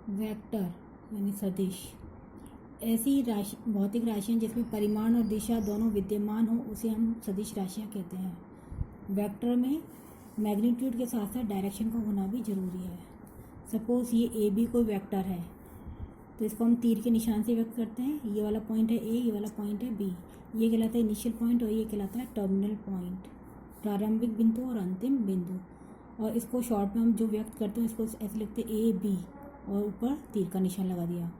Vector यानी सदिश ऐसी राशि भौतिक राशियाँ जिसमें परिमाण और दिशा दोनों विद्यमान हो उसे हम सदिश राशियाँ कहते हैं। वेक्टर में मैग्नीट्यूड के साथ साथ डायरेक्शन का होना भी जरूरी है। सपोज ये ए बी कोई वेक्टर है तो इसको हम तीर के निशान से व्यक्त करते हैं। ये वाला पॉइंट है ए, ये वाला पॉइंट है बी। ये कहलाता है इनिशियल पॉइंट और ये कहलाता है टर्मिनल पॉइंट, प्रारंभिक बिंदु और अंतिम बिंदु। और इसको शॉर्ट में हम जो व्यक्त करते हैं इसको ऐसे लिखते हैं ए बी और ऊपर तीर का निशान लगा दिया।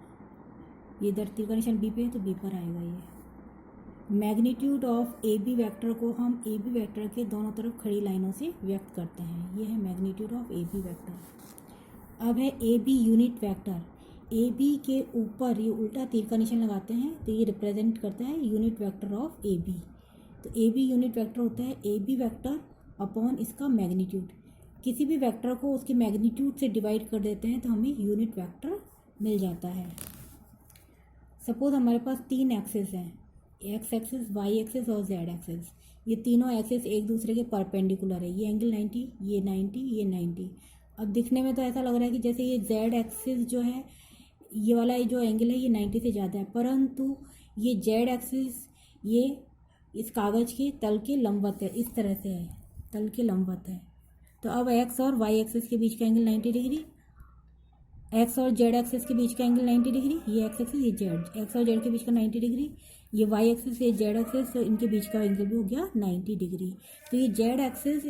ये इधर तीर का निशान बी पे है तो बी पर आएगा। ये magnitude of A B vector को हम ए बी वैक्टर के दोनों तरफ खड़ी लाइनों से व्यक्त करते हैं। ये है magnitude of A B vector. अब है A B unit vector. A B के ऊपर ये उल्टा तीर का निशान लगाते हैं तो ये रिप्रेजेंट करता है unit vector of A B. तो ए बी यूनिट वैक्टर होता है ए बी वैक्टर अपॉन इसका मैग्नीट्यूड। किसी भी वेक्टर को उसके मैग्नीट्यूड से डिवाइड कर देते हैं तो हमें यूनिट वेक्टर मिल जाता है। सपोज हमारे पास 3 एक्सिस हैं, एक्स एक्सिस, वाई एक्सिस और जेड एक्सिस। ये तीनों एक्सिस एक दूसरे के परपेंडिकुलर है। ये एंगल 90, ये 90, ये 90। अब दिखने में तो ऐसा लग रहा है कि जैसे ये जेड एक्सिस जो है, ये वाला जो एंगल है ये 90 से ज़्यादा है, परंतु ये जेड एक्सिस ये इस कागज़ के तल के लंबवत है, इस तरह से है, तल के लंबवत है। तो अब एक्स और वाई एक्सिस के बीच का एंगल 90 डिग्री, एक्स और जेड एक्सिस के बीच का एंगल 90 डिग्री, ये एक्स एक्सिस ये जेड, एक्स और जेड के बीच का 90 डिग्री, ये वाई एक्सिस ये जेड एक्सिस, तो इनके बीच का एंगल भी हो गया 90 डिग्री। तो ये जेड एक्सिस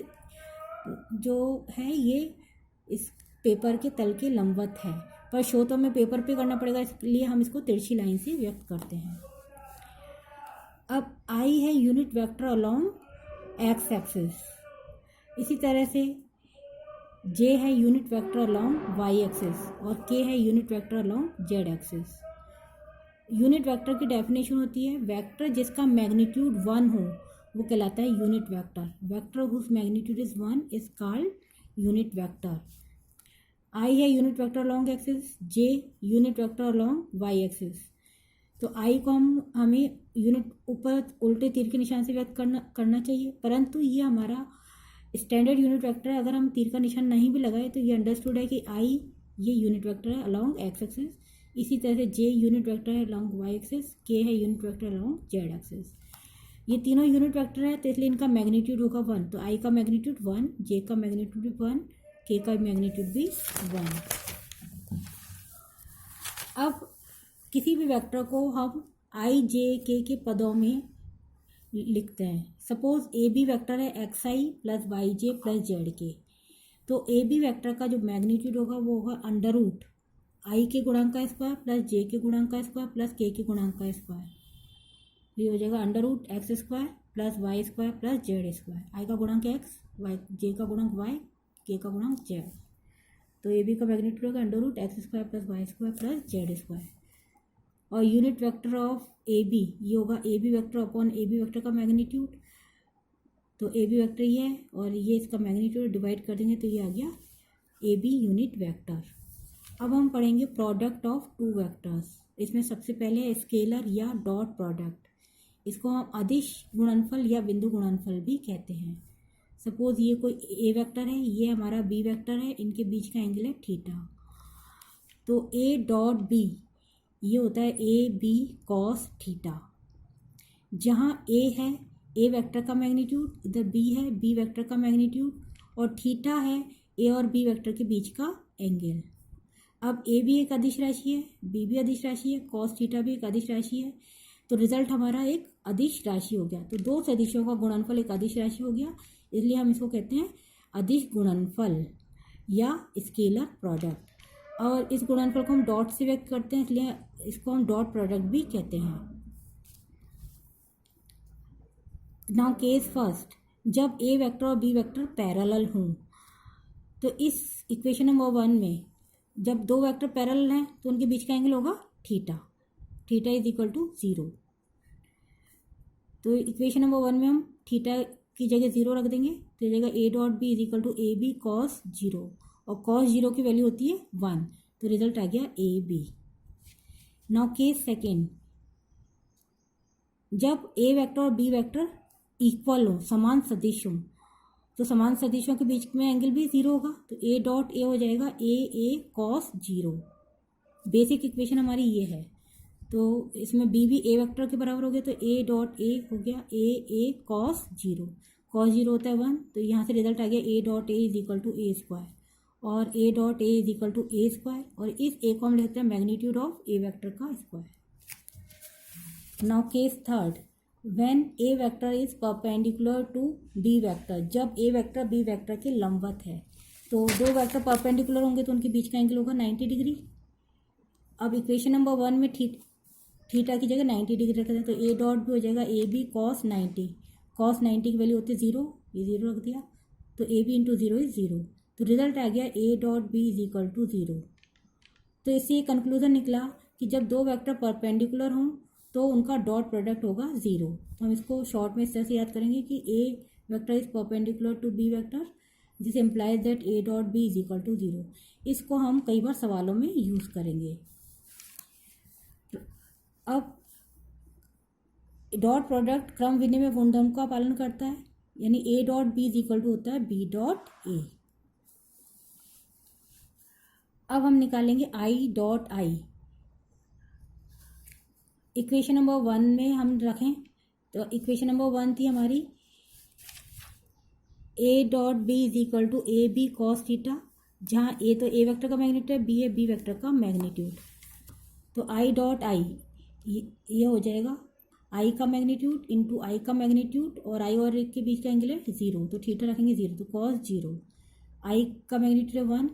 जो है ये इस पेपर के तल के लंबवत है, पर शो तो हमें पेपर पे करना पड़ेगा, इसलिए हम इसको तिरछी लाइन से व्यक्त करते हैं। अब आई है unit vector along X axis. इसी तरह से जे है unit vector along Y axis और के है unit vector along Z axis. Unit vector की डेफिनेशन होती है वेक्टर जिसका मैग्नीट्यूड 1 हो वो कहलाता है unit vector. Vector whose magnitude is 1 is called unit vector. I है unit vector along axis, J unit vector along Y axis. तो आई को हमें यूनिट ऊपर उल्टे तीर के निशान से व्यक्त करना चाहिए, परंतु ये हमारा स्टैंडर्ड यूनिट वेक्टर है। अगर हम तीर का निशान नहीं भी लगाए तो ये अंडरस्टूड है कि आई ये यूनिट वेक्टर है अलोंग एक्स एक्सिस। इसी तरह से जे यूनिट वेक्टर है अलोंग वाई एक्सिस, के है unit vector along Z axis. ये तीनों यूनिट वेक्टर है तो इसलिए इनका मैग्नीट्यूड होगा 1। तो आई का मैग्नीट्यूड 1, जे का मैग्नीट्यूड भी 1, के का मैग्नीट्यूड भी 1। अब किसी भी वेक्टर को हम आई जे के पदों में लिखते हैं। सपोज ए बी वैक्टर है एक्स आई प्लस वाई जे प्लस जेड के। तो ए बी वैक्टर का जो मैग्नीट्यूड होगा वो होगा अंडर रूट आई के गुणांक का स्क्वायर प्लस जे के गुणांक का स्क्वायर प्लस के गुणांक का स्क्वायर। ये हो जाएगा under root X square plus Y square plus Z square. I का गुणांक एक्स, वाई जे का गुणांक वाई, के का गुणांक जेड। तो ए बी का मैग्नीट्यूड होगा under root X square plus Y square plus Z square. और unit vector of A B ये होगा A B vector upon A B vector का मैग्नीट्यूड। तो ए बी वैक्टर ये है और ये इसका मैग्नीट्यूड डिवाइड कर देंगे तो ये आ गया ए बी यूनिट वेक्टर। अब हम पढ़ेंगे प्रोडक्ट ऑफ 2 वेक्टर्स। इसमें सबसे पहले है स्केलर या डॉट प्रोडक्ट। इसको हम अदिश गुणनफल या बिंदु गुणनफल भी कहते हैं। सपोज ये कोई ए वेक्टर है, ये हमारा बी वेक्टर है, इनके बीच का एंगल है थीटा। तो ए डॉट बी ये होता है ए बी कॉस थीटा। जहाँ ए है ए वेक्टर का मैग्नीट्यूड, इधर बी है बी वेक्टर का मैग्नीट्यूड, और थीटा है ए और बी वेक्टर के बीच का एंगल। अब ए भी एक अदिश राशि है, बी भी अदिश राशि है, कॉस थीटा भी एक अदिश राशि है। तो रिजल्ट हमारा एक अदिश राशि हो गया। तो दो सदिशों का गुणनफल एक अदिश राशि हो गया, इसलिए हम इसको कहते हैं अदिश गुणनफल या स्केलर प्रोडक्ट। और इस गुणनफल को हम डॉट से व्यक्त करते हैं, इसलिए इसको हम डॉट प्रोडक्ट भी कहते हैं। नाउ केस फर्स्ट, जब ए वेक्टर और बी वेक्टर पैरेलल हों। तो इस इक्वेशन नंबर 1 में जब दो वेक्टर पैरेलल हैं तो उनके बीच का एंगल होगा theta. Theta is equal to 0। तो इक्वेशन नंबर 1 में हम थीटा की जगह 0 रख देंगे तो जगह A dot B is equal to A B cos 0, और कॉस 0 की वैल्यू होती है 1। तो रिजल्ट आ गया A B. Now case second, जब ए वेक्टर और बी वेक्टर इक्वल हो, समान सदिश हो, तो समान सदिशों के बीच में एंगल भी 0 होगा। तो ए डॉट ए हो जाएगा ए कॉस 0, बेसिक इक्वेशन हमारी ये है। तो इसमें बी भी ए वेक्टर के बराबर हो गया, तो ए डॉट ए हो गया a cos zero. Cos zero होता है 1, तो यहाँ से रिजल्ट आ गया ए dot a is equal to a square, और a dot a is equal to a square, और इस ए को हम लिखते हैं मैग्नीट्यूड ऑफ ए वेक्टर का square. Now case third, when a vector is perpendicular to b vector, जब ए vector B vector के लंबवत है। तो दो वेक्टर परपेंडिकुलर होंगे तो उनके बीच का एंगल होगा 90 डिग्री। अब इक्वेशन नंबर 1 में थीटा की जगह 90 डिग्री रख दें, तो ए डॉट भी हो जाएगा ए बी कॉस 90। कॉस 90 की वैल्यू होती है 0, ये 0 रख दिया, तो ए बी इंटू 0 इज 0। तो रिजल्ट आ गया ए dot B is equal to 0। तो इससे ये कंक्लूजन निकला कि जब दो वेक्टर परपेंडिकुलर हों तो उनका डॉट प्रोडक्ट होगा 0। तो हम इसको शॉर्ट में इस तरह से याद करेंगे कि a vector is perpendicular to b vector, this implies that a dot B is equal to 0। इसको हम कई बार सवालों में यूज़ करेंगे। अब डॉट प्रोडक्ट क्रम विनिमय गुणधर्म का पालन करता है, यानी A dot B is equal to होता है बी डॉट ए। अब हम निकालेंगे i dot i. Equation number 1 में हम रखें, तो इक्वेशन नंबर 1 थी हमारी A dot B is equal to A B cos theta, जहाँ ए तो ए वेक्टर का मैग्नीट्यूड है, बी है बी वेक्टर का मैग्नीट्यूड। तो आई डॉट आई ये हो जाएगा आई का मैग्नीट्यूड इंटू आई का मैग्नीट्यूड, और आई और एक के बीच का एंगल है 0, तो थीटा रखेंगे 0, तो कॉस 0। आई का मैग्नीट्यूड है 1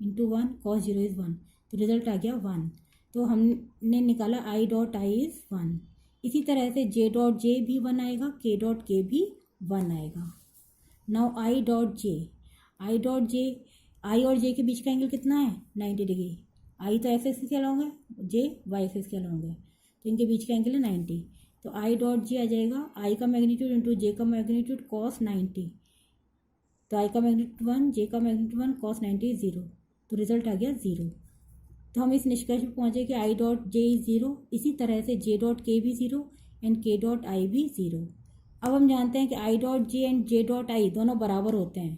इंटू 1, कॉस 0 इज़ 1, तो रिजल्ट आ गया 1। तो हमने निकाला आई डॉट आई इज़ 1। इसी तरह से जे डॉट जे भी 1 आएगा, के डॉट के भी 1 आएगा। Now i dot j, i dot j, i और जे के बीच का एंगल कितना है 90 डिग्री। आई तो एक्स एक्सिस के अलॉन्ग है, जे वाई एक्सिस के अलॉन्ग है, तो इनके बीच का एंगल है 90। तो आई डॉट जे आ जाएगा आई का मैग्नीट्यूड इंटू जे का मैग्नीट्यूड कॉस 90, तो आई का मैग्नीट्यूड 1, जे का मैग्नीट्यूड 1, कॉस 90 इज 0, तो रिजल्ट आ गया 0। तो हम इस निष्कर्ष पर पहुँचे कि आई डॉट जे इज 0। इसी तरह से जे डॉट के भी 0 एंड के डॉट आई भी 0। अब हम जानते हैं कि आई dot J and J dot I दोनों बराबर होते हैं।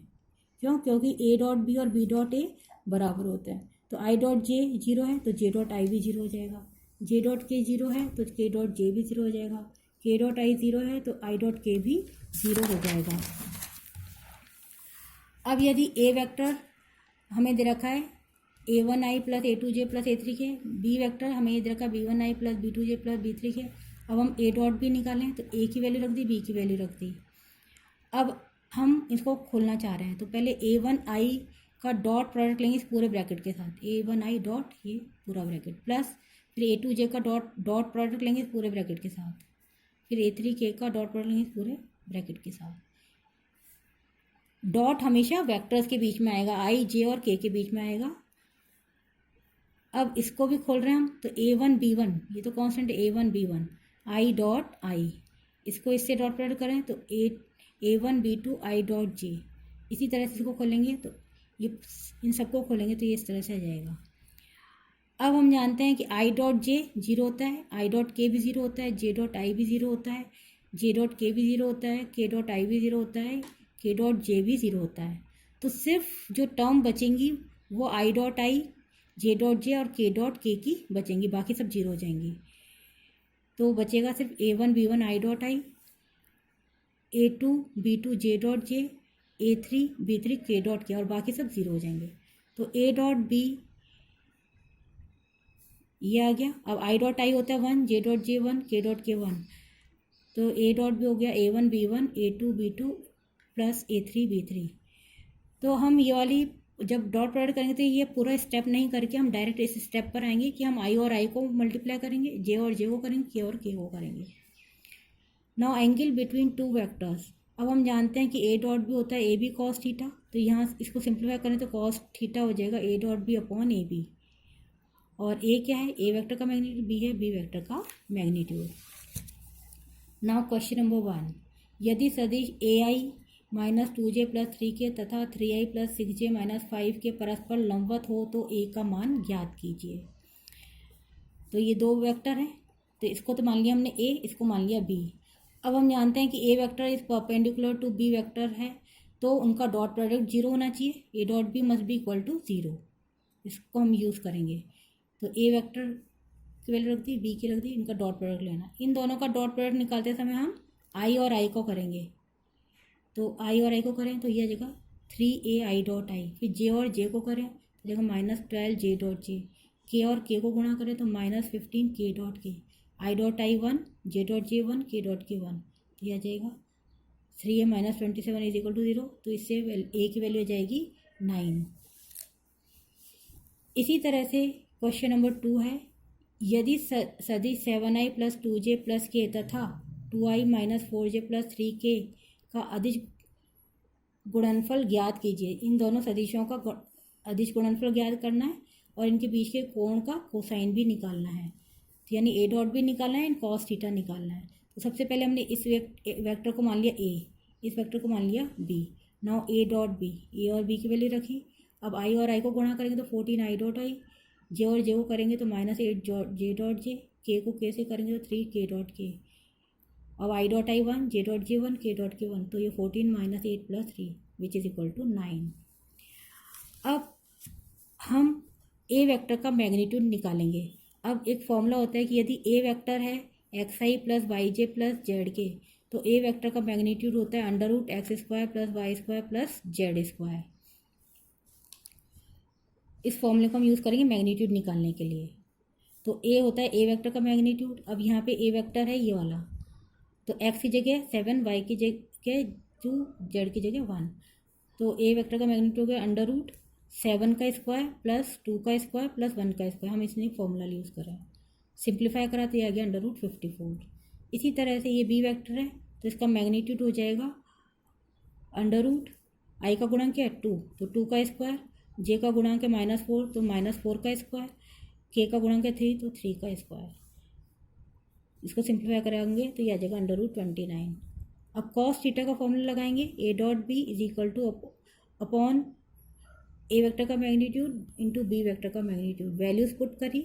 क्यों? क्योंकि ए डॉट बी और बी डॉट ए बराबर होते हैं। तो आई डॉट जे 0 है तो जे डॉट आई भी 0 हो जाएगा, जे डॉट के 0 है तो के डॉट जे भी 0 हो जाएगा, के डॉट आई 0 है तो आई डॉट के भी 0 हो जाएगा। अब यदि ए वेक्टर हमें दे रखा है a1i plus a2j plus a3 के, बी वेक्टर हमें ये दे रखा है b1i plus b2j plus b3 के। अब हम ए डॉट भी निकालें, तो ए की वैल्यू रख दी, बी की वैल्यू रख दी। अब हम इसको खोलना चाह रहे हैं, तो पहले a1i का डॉट प्रोडक्ट लेंगे इस पूरे ब्रैकेट के साथ, a1i डॉट ये पूरा ब्रैकेट, प्लस फिर a2j का डॉट प्रोडक्ट लेंगे इस पूरे ब्रैकेट के साथ, फिर a3k का डॉट प्रोडक्ट लेंगे इस पूरे ब्रैकेट के साथ। डॉट हमेशा वेक्टर्स के बीच में आएगा, आई जे और के बीच में आएगा। अब इसको भी खोल रहे हैं हम, तो a1 b1 ये तो कांस्टेंट है, a1 b1 आई डॉट आई, इसको इससे डॉट प्रोडक्ट करें तो a1 b2 आई डॉट जे। इसी तरह से इसको खोलेंगे तो ये इन सबको खोलेंगे तो ये इस तरह से आ जाएगा। अब हम जानते हैं कि आई डॉट जे 0 होता है, आई डॉट के भी 0 होता है, जे डॉट आई भी 0 होता है, जे डॉट के भी 0 होता है, के डॉट आई भी 0 होता है, के डॉट जे भी 0 होता है। तो सिर्फ जो टर्म बचेंगी वो आई डॉट आई, जे डॉट जे और के डॉट के की बचेंगी, बाकी सब 0 हो जाएंगी। तो बचेगा सिर्फ a1 b1 आई डॉट आई, a2 b2 J dot J, a3 b3 के डॉट के, और बाकी सब 0 हो जाएंगे। तो a डॉट बी ये आ गया। अब आई डॉट आई होता है 1, जे डॉट जे 1, के डॉट के 1, तो a डॉट भी हो गया a1 b1 a2 b2 plus a3 b3। तो हम ये वाली जब डॉट प्रोडक्ट करेंगे तो ये पूरा स्टेप नहीं करके हम डायरेक्ट इस स्टेप पर आएंगे कि हम आई और आई को मल्टीप्लाई करेंगे, जे और जे को करेंगे, के और के को करेंगे। Now angle between two vectors. अब हम जानते हैं कि ए डॉट बी होता है ए बी कॉस थीटा, तो यहाँ इसको सिंप्लीफाई करें तो कॉस थीटा हो जाएगा A dot B upon A B. और ए क्या है? ए वेक्टर का मैग्नीट्यूड, बी है बी वेक्टर का मैग्नीट्यूड। नाउ क्वेश्चन नंबर 1, यदि सदिश ए आई माइनस 2j प्लस 3k तथा 3i प्लस 6j माइनस 5 के परस्पर लंबवत हो तो a का मान ज्ञात कीजिए। तो ये दो वेक्टर हैं, तो इसको तो मान लिया हमने a, इसको मान लिया b। अब हम जानते हैं कि a vector is perpendicular to b vector है, तो उनका डॉट प्रोडक्ट 0 होना चाहिए, a dot b must be equal to 0। इसको हम यूज़ करेंगे। तो ए वेक्टर की वैल्यू रख दी, बी की रख दी, इनका डॉट प्रोडक्ट लेना। इन दोनों का डॉट प्रोडक्ट निकालते समय हम आई और आई को करेंगे, तो आई और आई को करें तो ये आ जाएगा 3a आई डॉट आई। फिर जे और जे को करें तो जाएगा -12 जे डॉट जे। के और के को गुणा करें तो -15 के डॉट के। आई डॉट आई 1, जे डॉट जे 1, के डॉट के 1, तो ये आ जाएगा 3a - 27 इज इक्वल टू 0। तो इससे ए की वैल्यू आ जाएगी 9। इसी तरह से क्वेश्चन नंबर 2 है, यदि सदिश 7i + 2j + k तथा 2i - 4j + 3k का अदिश गुणनफल ज्ञात कीजिए। इन दोनों सदिशों का अदिश गुणनफल ज्ञात करना है और इनके बीच के कोण का कोसाइन भी निकालना है, तो यानी ए डॉट भी निकालना है, कॉस थीटा निकालना है। तो सबसे पहले हमने इस वेक्टर को मान लिया ए, इस वेक्टर को मान लिया b. Now a dot b, a और बी की वैल्यू रखी। अब आई और आई को गुणा करेंगे तो 14 आई डॉट आई, जे और जे को करेंगे तो -8 जे डॉट जे, के को के से करेंगे तो 3 के डॉट के। अब आई डॉट आई 1, जे डॉट जे 1, के डॉट के 1, तो ये 14 - 8 + 3 विच इज इक्वल टू 9। अब हम ए वेक्टर का मैग्नीट्यूड निकालेंगे। अब एक फॉर्मूला होता है कि यदि ए वेक्टर है xi + yj + zk, तो ए वेक्टर का मैग्नीट्यूड होता है √x² + y² + z²। इस फॉर्मूले को हम यूज़ करेंगे मैग्नीट्यूड निकालने के लिए। तो ए होता है ए वेक्टर का मैग्नीट्यूड। अब यहाँ पे ए वेक्टर है ये वाला, तो x की जगह 7, y की जगह 2, z की जगह 1। तो ए वेक्टर का मैग्नीट्यूड है √7 का स्क्वायर + 2 का स्क्वायर + 1 का स्क्वायर। हम इसने फॉर्मूला यूज़ करा है, सिंप्लीफाई करा तो ये आ गया √54। इसी तरह से ये बी वेक्टर है, तो इसका मैग्नीट्यूड हो जाएगा √i का गुणांक क्या है 2, तो 2 का स्क्वायर, जे का गुणांक है -4 तो -4 का स्क्वायर, के का गुणांक है 3 तो 3 का स्क्वायर। इसको सिंप्लीफाई कराएंगे तो ये आ जाएगा √29। अब कॉस थीटा का फॉर्मूला लगाएंगे, A dot B is equal to upon A vector का मैग्नीट्यूड इंटू बी वेक्टर का मैग्नीट्यूड। वैल्यूज पुट करी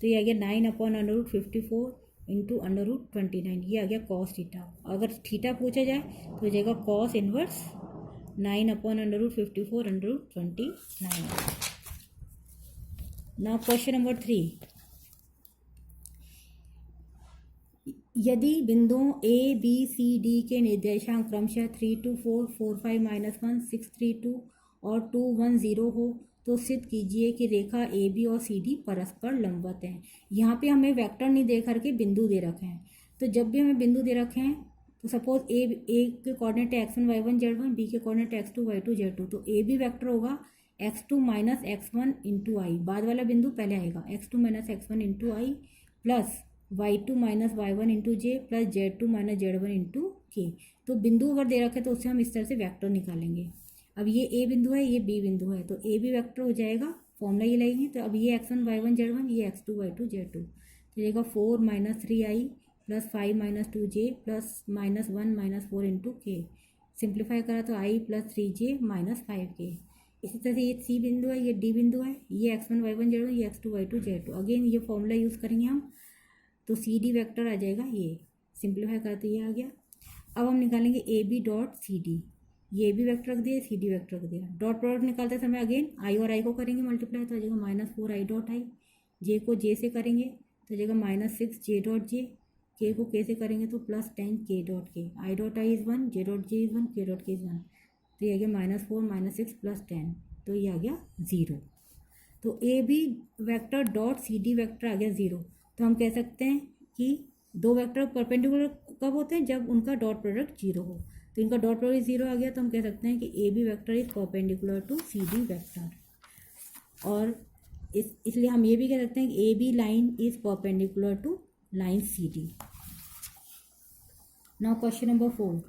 तो ये आ गया 9/√54 इंटू √29, ये आ गया कॉस थीटा। अगर थीटा पूछा जाए तो हो जाएगा cos inverse 9/√54 √29। Now question number 3, यदि बिंदुओं ए बी सी डी के निर्देशांक क्रमशः 3, 2, 4, 4, 5, -1, 6, 3, 2 और 2, 1, 0 हो तो सिद्ध कीजिए कि रेखा ए बी और सी डी परस्पर लंबवत हैं। यहाँ पे हमें वेक्टर नहीं दे करके बिंदु दे रखे हैं, तो जब भी हमें बिंदु दे रखे हैं तो सपोज ए के coordinate x1 y1 z1, B के कोऑर्डिनेट x2 y2 z2, तो ए बी वेक्टर होगा x2 - x1 इंटू आई। बाद वाला बिंदु पहले आएगा, x2 - x1 इंटू आई प्लस y2 - y1 इंटू जे प्लस z2 - z1 इंटू के। तो बिंदु अगर दे रखे तो उससे हम इस तरह से वेक्टर निकालेंगे। अब ये ए बिंदु है, ये बी बिंदु है, तो ए बी वेक्टर हो जाएगा, फॉर्मूला ये लगेंगे। तो अब ये x1 y1 z1, ये x2 y2 z2, तो जाएगा 4 - 3i plus 5 - 2j plus -1 - 4 into के। सिंप्लीफाई करा तो i + 3j - 5k। इसी तरह से ये सी बिंदु है, ये डी बिंदु है, ये x1 y1 z1, ये x2 y2 z2। अगेन ये फॉर्मूला यूज़ करेंगे हम, तो सी डी वैक्टर आ जाएगा ये। सिंप्लीफाई करा तो ये आ गया। अब हम निकालेंगे A B dot C D, ये भी वेक्टर रख दिया, सी डी वेक्टर रख दिया। डॉट प्रोडक्ट निकालते समय अगेन आई और आई को करेंगे मल्टीप्लाई, तो आ जाएगा -4 आई डॉट आई। जे को जे से करेंगे तो आ जाएगा -6 जे डॉट जे। के को के से करेंगे तो +10 के डॉट के। आई dot I is 1, J dot J is 1, के डॉट के इज़ 1, तो ये आ गया -4 - 6 + 10, तो ये आ गया 0। तो A B vector dot C D vector आ गया 0। तो हम कह सकते हैं कि दो वेक्टर परपेंडिकुलर कब होते हैं, जब उनका डॉट प्रोडक्ट 0 हो। तो इनका डॉट प्रोडक्ट 0 आ गया, तो हम कह सकते हैं कि A B vector is perpendicular to C D vector. और इसलिए हम ये भी कह सकते हैं कि A B line is perpendicular to line C D. Now question number 4,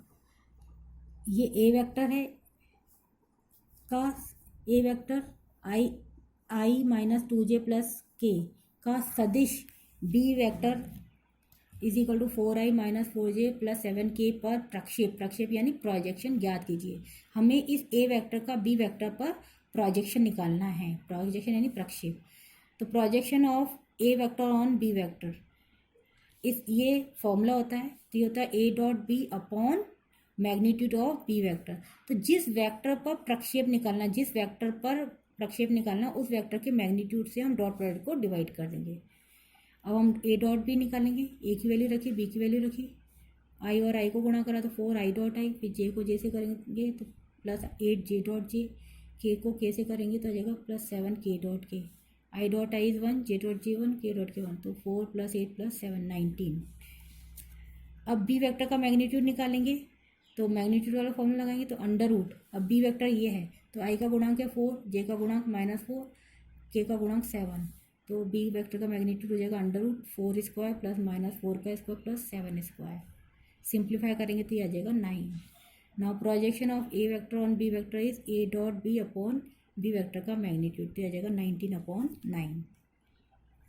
ये ए वेक्टर है का ए वेक्टर आई - 2j + k का सदिश B vector is equal to 4i - 4j + 7k पर प्रक्षेप यानी प्रोजेक्शन ज्ञात कीजिए। हमें इस ए वेक्टर का बी वेक्टर पर प्रोजेक्शन निकालना है, प्रोजेक्शन यानी प्रक्षेप। तो projection of A vector on B vector, ये फॉर्मूला होता है, तो ये होता है A dot B upon magnitude of B vector. तो जिस वेक्टर पर प्रक्षेप निकालना, जिस वेक्टर पर प्रक्षेप निकालना, उस वेक्टर के मैग्नीट्यूड से हम डॉट प्रोडक्ट को डिवाइड कर देंगे। अब हम ए डॉट बी निकालेंगे, ए की वैल्यू रखी, बी की वैल्यू रखी, आई और आई को गुणा करा तो 4 आई डॉट आई, फिर जे को जे से करेंगे तो प्लस 8 जे डॉट जे, के को के से करेंगे तो आ जाएगा प्लस 7 के डॉट के, आई dot I is 1, J dot J 1, के डॉट के 1, तो 4 + 8 + 7 19। अब बी वेक्टर का मैग्नीट्यूड निकालेंगे तो मैग्नीट्यूड वाला फॉर्मूला लगाएंगे तो अंडर रूट, अब बी वेक्टर ये है तो आई का गुणांक है 4, जे का गुणांक -4, के का गुणांक 7, तो बी वेक्टर का मैग्नीट्यूड हो जाएगा अंडर रूट 4 स्क्वायर प्लस -4 का स्क्वायर प्लस 7 स्क्वायर। सिंप्लीफाई करेंगे तो ये आ जाएगा 9। Now projection of A vector on B vector is A dot B upon B vector का मैग्नीट्यूड, तो आ जाएगा 19/9।